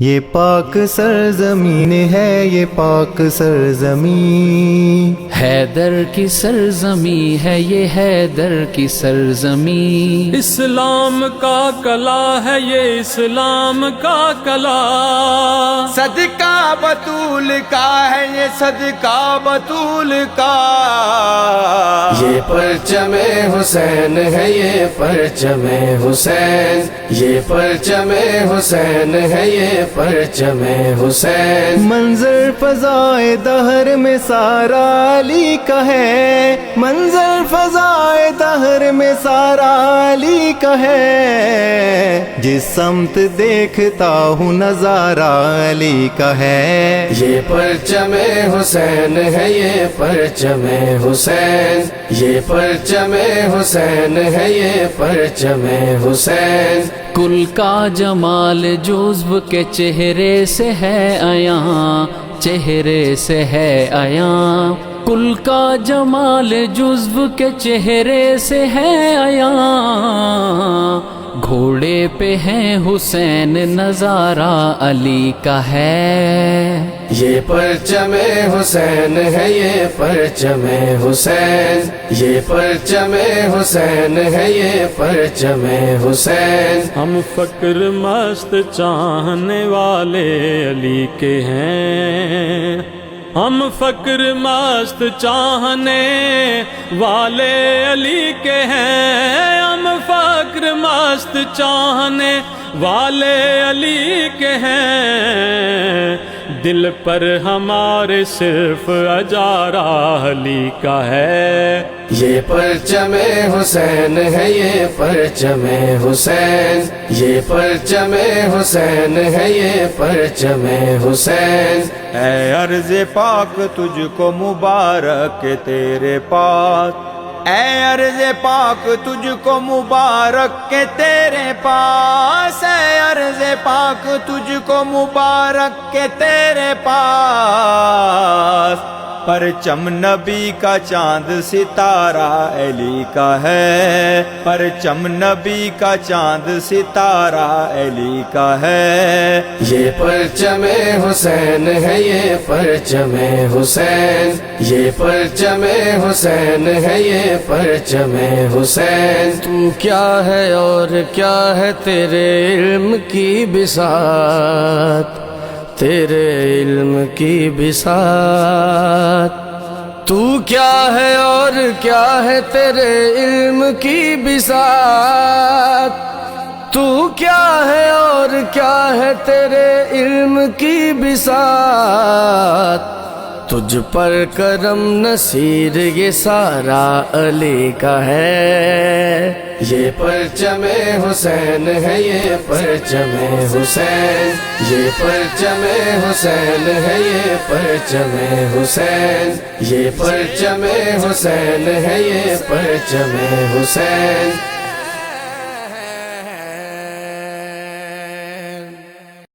یہ پاک سرزمین ہے، یہ پاک سرزمین، حیدر کی سرزمین ہے یہ، حیدر کی سرزمین، اسلام کا کلا ہے یہ، اسلام کا کلا، صدقہ بطول کا ہے یہ، صدقہ بطول کا، یہ پرچم حسین ہے یہ، پرچم حسین، یہ پرچم حسین ہے یہ، پرچم حسین، منظر فضائے دہر میں سارا علی کا ہے، منظر فضائے دہر میں سارا علی کا ہے، جس سمت دیکھتا ہوں نظارہ علی کا ہے، یہ پرچم حسین ہے یہ، پرچم حسین، یہ پرچم حسین ہے یہ، پرچم حسین، کل کا جمال جزو کے چہرے سے ہے عیاں، چہرے سے ہے عیاں، کل کا جمال جزو کے چہرے سے ہے عیاں، گھوڑے پہ ہیں حسین نظارہ علی کا ہے، یہ پرچم حسین ہے یہ، پرچم حسین، یہ پرچم حسین ہے یہ، پرچم حسین، ہم فقر مست چاہنے والے علی کے ہیں، ہم فقر مست چاہنے والے علی کے ہیں، ہم فقر مست چاہنے والے علی کے ہیں، دل پر ہمارے صرف اجارہ علی کا ہے، یہ پرچم حسین ہے یہ، پرچم حسین، یہ پرچم حسین ہے یہ، پرچم حسین، اے عرض پاک تجھ کو مبارک تیرے پاس، اے عرض پاک تجھ کو مبارک کے تیرے پاس، اے عرض پاک تجھ کو مبارک کے تیرے پاس، پرچم نبی کا چاند ستارہ علی کا ہے، پرچم نبی کا چاند ستارہ علی کا ہے، یہ پرچم حسین ہے یہ، پرچم حسین، یہ پرچم حسین ہے یہ، پرچم حسین، تو کیا ہے اور کیا ہے تیرے علم کی بساط، تیرے علم کی بساط، تو کیا ہے اور کیا ہے تیرے علم کی بساط، تو کیا ہے اور کیا ہے تیرے علم کی بساط، تجھ پر کرم نصیر یہ سارا علی کا ہے، یہ پرچم حسین ہے یہ، پرچم حسین، یہ پرچم حسین ہے یہ، پرچم حسین، یہ پرچم حسین ہے یہ، پرچم حسین،